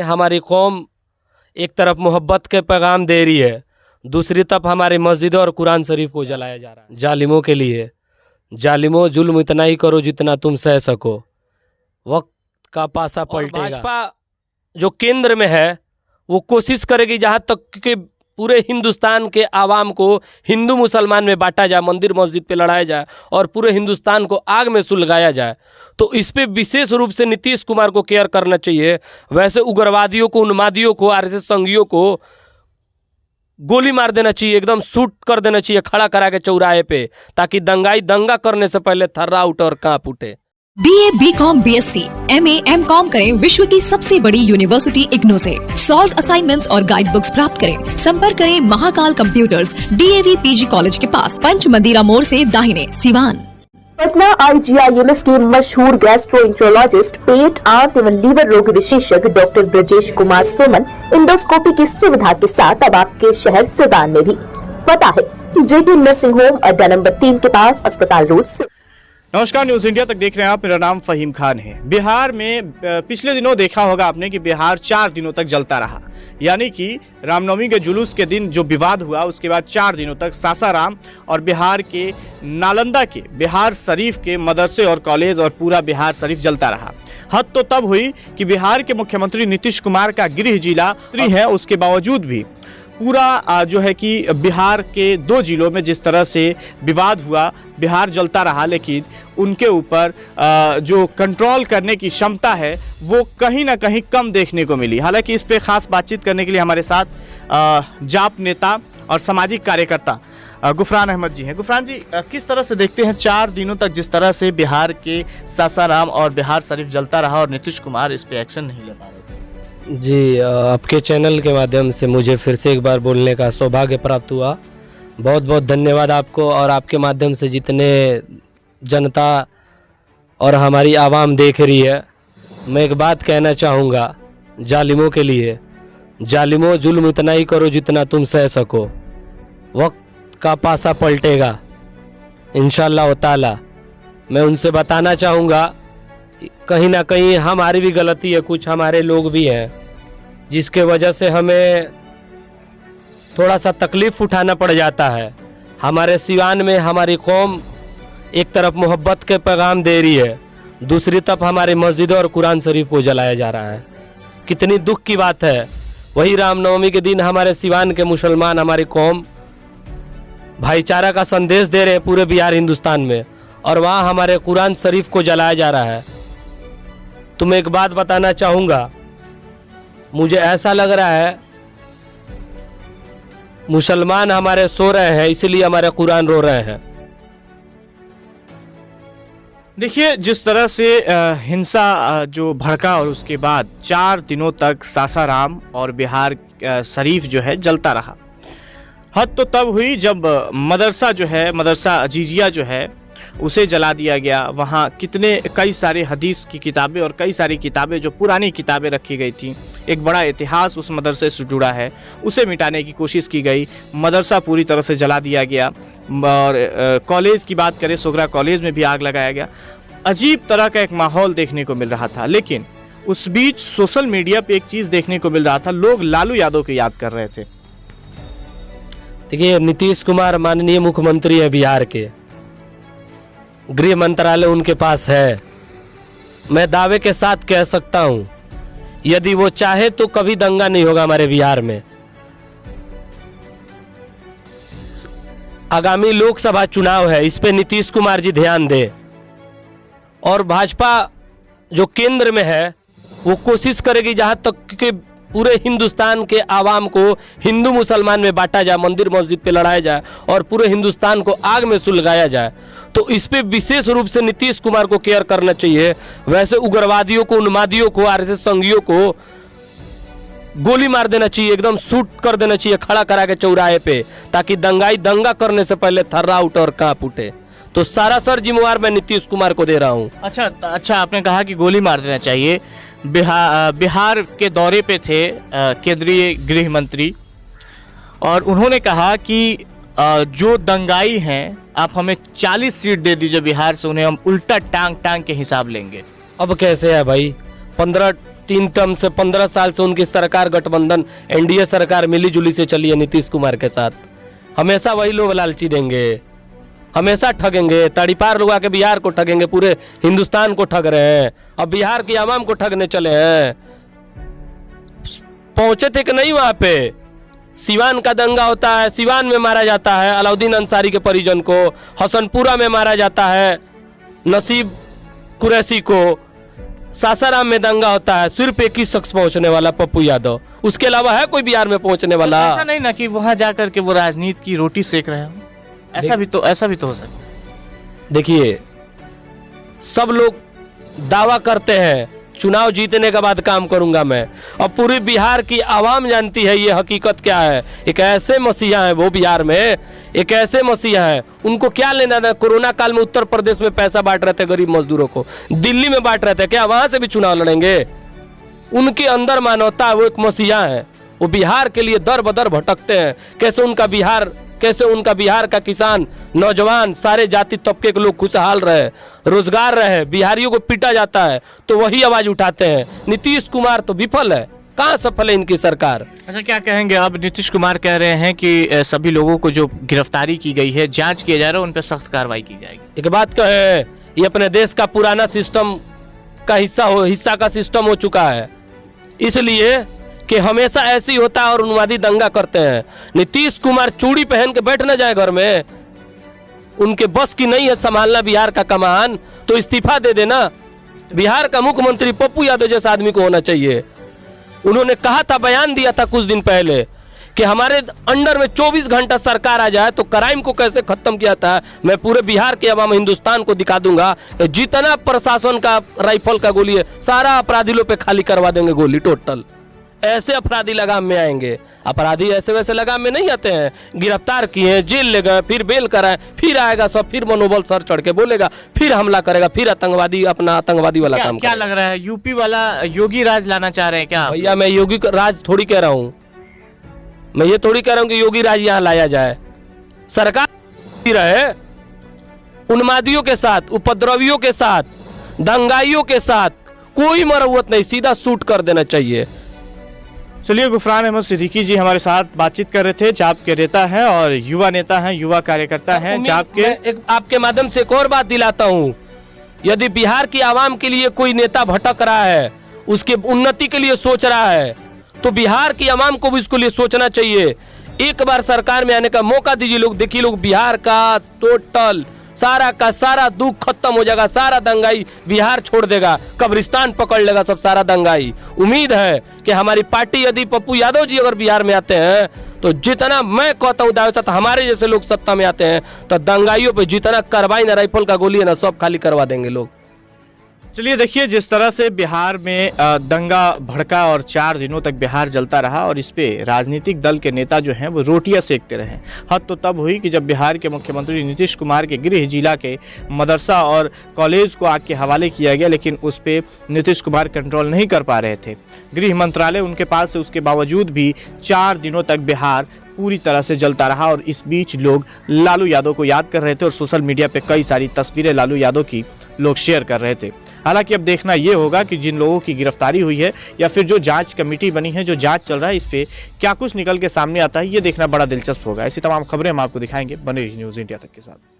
हमारी कौम एक तरफ मोहब्बत के पैगाम दे रही है, दूसरी तरफ हमारी मस्जिदों और कुरान शरीफ को जलाया जा रहा है। जालिमों के लिए, जालिमों जुल्म इतना ही करो जितना तुम सह सको, वक्त का पासा पलटेगा। भाजपा जो केंद्र में है वो कोशिश करेगी जहाँ तक कि पूरे हिंदुस्तान के आवाम को हिंदू मुसलमान में बांटा जाए, मंदिर मस्जिद पे लड़ाया जाए और पूरे हिंदुस्तान को आग में सुलगाया जाए। तो इस पे विशेष रूप से नीतीश कुमार को केयर करना चाहिए। वैसे उग्रवादियों को, उन्मादियों को, आरएसएस संघियों को गोली मार देना चाहिए, एकदम शूट कर देना चाहिए खड़ा करा के चौराहे पे, ताकि दंगा करने से पहले थर्रा उठे और कांप उठे। BA, BCom, BSc, MA, MCom करें विश्व की सबसे बड़ी यूनिवर्सिटी इग्नू से। सॉल्व असाइनमेंट्स और गाइड बुक्स प्राप्त करें। संपर्क करें Mahakal computers, DAV PG college के पास, पंच मंदिरा मोड़ से दाहिने, सिवान। पटना IGIMS के मशहूर गैस्ट्रोएंटरोलॉजिस्ट, पेट, आंत एवं लीवर रोग विशेषज्ञ डॉक्टर ब्रजेश कुमार सोमन इंडोस्कोपी की सुविधा के साथ अब आपके शहर सिवान में भी। पता है JP नर्सिंग होम, अड्डा नंबर 3 के पास, अस्पताल रोड से। नमस्कार, न्यूज इंडिया तक देख रहे हैं आप। मेरा नाम फहीम खान है। बिहार में पिछले दिनों देखा होगा आपने कि बिहार 4 दिनों तक जलता रहा, यानी कि रामनवमी के जुलूस के दिन जो विवाद हुआ उसके बाद 4 दिनों तक सासाराम और बिहार के नालंदा के बिहार शरीफ के मदरसे और कॉलेज और पूरा बिहार शरीफ जलता रहा। हद तो तब हुई कि बिहार के मुख्यमंत्री नीतीश कुमार का गृह जिला है, उसके बावजूद भी पूरा जो है कि बिहार के 2 जिलों में जिस तरह से विवाद हुआ, बिहार जलता रहा, लेकिन उनके ऊपर जो कंट्रोल करने की क्षमता है वो कहीं ना कहीं कम देखने को मिली। हालांकि इस पे खास बातचीत करने के लिए हमारे साथ जाप नेता और सामाजिक कार्यकर्ता गुफरान अहमद जी हैं। गुफरान जी, किस तरह से देखते हैं 4 दिनों तक जिस तरह से बिहार के सासाराम और बिहार शरीफ जलता रहा और नीतीश कुमार इस पे एक्शन नहीं ले पा रहे थे? जी, आपके चैनल के माध्यम से मुझे फिर से एक बार बोलने का सौभाग्य प्राप्त हुआ। बहुत बहुत धन्यवाद आपको, और आपके माध्यम से जितने जनता और हमारी आवाम देख रही है। मैं एक बात कहना चाहूँगा जालिमों के लिए, जालिमों जुल्म इतना ही करो जितना तुम सह सको, वक्त का पासा पलटेगा इंशाअल्लाह ताला। मैं उनसे बताना चाहूँगा कहीं ना कहीं हमारी भी गलती है, कुछ हमारे लोग भी हैं जिसके वजह से हमें थोड़ा सा तकलीफ़ उठाना पड़ जाता है। हमारे सिवान में हमारी कौम एक तरफ मोहब्बत के पैगाम दे रही है, दूसरी तरफ हमारी मस्जिदों और कुरान शरीफ को जलाया जा रहा है। कितनी दुख की बात है। वही रामनवमी के दिन हमारे सिवान के मुसलमान, हमारी कौम भाईचारा का संदेश दे रहे हैं पूरे बिहार हिंदुस्तान में, और वहाँ हमारे कुरान शरीफ को जलाया जा रहा है। तो मैं एक बात बताना चाहूँगा, मुझे ऐसा लग रहा है मुसलमान हमारे सो रहे हैं, इसलिए हमारे कुरान रो रहे हैं। देखिए, जिस तरह से हिंसा जो भड़का और उसके बाद 4 दिनों तक सासाराम और बिहार शरीफ जो है जलता रहा। हद तो तब हुई जब मदरसा जो है, मदरसा अजीजिया जो है, उसे जला दिया गया। वहाँ कई सारे हदीस की किताबें और कई सारी किताबें जो पुरानी किताबें रखी गई थी, एक बड़ा इतिहास उस मदरसे से जुड़ा है, उसे मिटाने की कोशिश की गई। मदरसा पूरी तरह से जला दिया गया। और कॉलेज की बात करें, सोगरा कॉलेज में भी आग लगाया गया। अजीब तरह का एक माहौल देखने को मिल रहा था। लेकिन उस बीच सोशल मीडिया पे एक चीज़ देखने को मिल रहा था, लोग लालू यादव को याद कर रहे थे। देखिए, नीतीश कुमार माननीय मुख्यमंत्री है बिहार के, गृह मंत्रालय उनके पास है। मैं दावे के साथ कह सकता हूं, यदि वो चाहे तो कभी दंगा नहीं होगा हमारे बिहार में। आगामी लोकसभा चुनाव है, इस पे नीतीश कुमार जी ध्यान दे, और भाजपा जो केंद्र में है वो कोशिश करेगी जहां तक कि पूरे हिंदुस्तान के आवाम को हिंदू मुसलमान में बांटा जाए, मंदिर मस्जिद पे लड़ाया जाए और पूरे हिंदुस्तान को आग में सुलगाया जाए। तो इस पे विशेष रूप से नीतीश कुमार को केयर करना चाहिए। वैसे उग्रवादियों को, उन्मादियों को, आरएसएस संघियों को गोली मार देना चाहिए, एकदम शूट कर देना चाहिए खड़ा करा के चौराहे पे, ताकि दंगा करने से पहले थर्रा उठे और कांप उठे। तो सारा सर जिम्मेवार मैं नीतीश कुमार को दे रहा हूँ। अच्छा, आपने कहा कि गोली मार देना चाहिए। बिहार के दौरे पे थे केंद्रीय गृह मंत्री, और उन्होंने कहा कि जो दंगाई हैं, आप हमें 40 सीट दे दीजिए बिहार से, उन्हें हम उल्टा टांग के हिसाब लेंगे। अब कैसे है भाई, 15 3 टर्म से 15 साल से उनकी सरकार गठबंधन एनडीए सरकार मिली जुली से चली है नीतीश कुमार के साथ। हमेशा वही लोग लालची देंगे, हमेशा ठगेंगे। तड़ीपार लोग आके बिहार को ठगेंगे, पूरे हिंदुस्तान को ठग रहे हैं। अब बिहार की आवाम को ठगने चले हैं। पहुंचे थे कि नहीं वहां पे? सिवान का दंगा होता है, सिवान में मारा जाता है अलाउद्दीन अंसारी के परिजन को, हसनपुरा में मारा जाता है नसीब कुरैशी को, सासाराम में दंगा होता है, सिर्फ एक ही शख्स पहुंचने वाला पप्पू यादव, उसके अलावा है कोई बिहार में पहुंचने वाला? ऐसा नहीं ना कि वहां जाकर के वो राजनीति की रोटी सेक रहे हो, ऐसा भी तो हो सकता है। देखिए, सब लोग दावा करते हैं चुनाव जीतने के बाद काम करूंगा मैं, और पूरी बिहार की आवाम जानती है ये हकीकत क्या है। एक ऐसे मसीहा है वो बिहार में, एक ऐसे मसीहा है, उनको क्या लेना था? कोरोना काल में उत्तर प्रदेश में पैसा बांट रहे थे गरीब मजदूरों को, दिल्ली में बांट रहे थे, क्या वहां से भी चुनाव लड़ेंगे? उनके अंदर मानवता है, वो एक मसीहा है। वो बिहार के लिए दर बदर भटकते हैं। कैसे उनका बिहार का किसान, नौजवान, सारे जाति तबके के लोग खुशहाल रहे, रोजगार रहे। बिहारियों को पीटा जाता है तो वही आवाज उठाते हैं। नीतीश कुमार तो विफल है, कहाँ सफल है इनकी सरकार? अच्छा, क्या कहेंगे? अब नीतीश कुमार कह रहे हैं कि सभी लोगों को जो गिरफ्तारी की गई है, जांच किया जा रहा है, उन पर सख्त कार्रवाई की जाएगी। एक बात कहे, ये अपने देश का पुराना सिस्टम का हिस्सा का सिस्टम हो चुका है, इसलिए कि हमेशा ऐसे ही होता है और उन्मादी दंगा करते हैं। नीतीश कुमार चूड़ी पहन के बैठ न जाए घर में, उनके बस की नहीं है संभालना बिहार का कमान, तो इस्तीफा दे देना। बिहार का मुख्यमंत्री पप्पू यादव जैसा आदमी को होना चाहिए। उन्होंने कहा था, बयान दिया था कुछ दिन पहले कि हमारे अंडर में 24 घंटा सरकार आ जाए तो क्राइम को कैसे खत्म किया था मैं पूरे बिहार के अवाम हिंदुस्तान को दिखा दूंगा। जितना प्रशासन का राइफल का गोली है, सारा अपराधियों पे खाली करवा देंगे गोली टोटल। ऐसे अपराधी लगाम में आएंगे। अपराधी ऐसे वैसे लगाम में नहीं आते हैं। गिरफ्तार किए, जेल ले गए, फिर बेल कराए, फिर आएगा सब, फिर मनोबल सर चढ़ के बोलेगा, फिर हमला करेगा, फिर आतंकवादी अपना आतंकवादी वाला काम क्या लग रहा है? यूपी वाला योगी राज लाना चाह रहे हैं क्या? भैया, मैं योगी राज थोड़ी कह रहा हूँ, मैं ये थोड़ी कह रहा हूँ कि योगी राज यहाँ लाया जाए। सरकार रहे उन्मादियों के साथ, उपद्रवियों के साथ, दंगाइयों के साथ कोई मरम्मत नहीं, सीधा शूट कर देना चाहिए। चलिए, गुफरान अहमद सिद्दीकी जी हमारे साथ बातचीत कर रहे थे। जाप के नेता हैं और युवा नेता हैं, युवा कार्यकर्ता हैं। जाप के आपके माध्यम से एक और बात दिलाता हूँ, यदि बिहार की आवाम के लिए कोई नेता भटक रहा है, उसके उन्नति के लिए सोच रहा है, तो बिहार की आवाम को भी इसके लिए सोचना चाहिए। एक बार सरकार में आने का मौका दीजिए। लोग देखिए, लोग बिहार का टोटल सारा का सारा दुख खत्म हो जाएगा, सारा दंगाई बिहार छोड़ देगा, कब्रिस्तान पकड़ लेगा सब सारा दंगाई। उम्मीद है कि हमारी पार्टी, यदि पप्पू यादव जी अगर बिहार में आते हैं तो जितना मैं कहता हूँ दावे साथ हमारे जैसे लोग सत्ता में आते हैं तो दंगाइयों पे जितना कार्बाइन राइफल का गोली है ना, सब खाली करवा देंगे लोग। चलिए, देखिए, जिस तरह से बिहार में दंगा भड़का और 4 दिनों तक बिहार जलता रहा और इस पे राजनीतिक दल के नेता जो हैं वो रोटियां सेकते रहे। हद तो तब हुई कि जब बिहार के मुख्यमंत्री नीतीश कुमार के गृह जिला के मदरसा और कॉलेज को आग के हवाले किया गया, लेकिन उस पे नीतीश कुमार कंट्रोल नहीं कर पा रहे थे। गृह मंत्रालय उनके पास है, उसके बावजूद भी 4 दिनों तक बिहार पूरी तरह से जलता रहा। और इस बीच लोग लालू यादव को याद कर रहे थे और सोशल मीडिया पे कई सारी तस्वीरें लालू यादव की लोग शेयर कर रहे थे। हालांकि अब देखना ये होगा कि जिन लोगों की गिरफ्तारी हुई है या फिर जो जांच कमेटी बनी है, जो जांच चल रहा है, इस पे क्या कुछ निकल के सामने आता है, ये देखना बड़ा दिलचस्प होगा। ऐसी तमाम खबरें हम आपको दिखाएंगे। बने रहिए न्यूज़ इंडिया तक के साथ।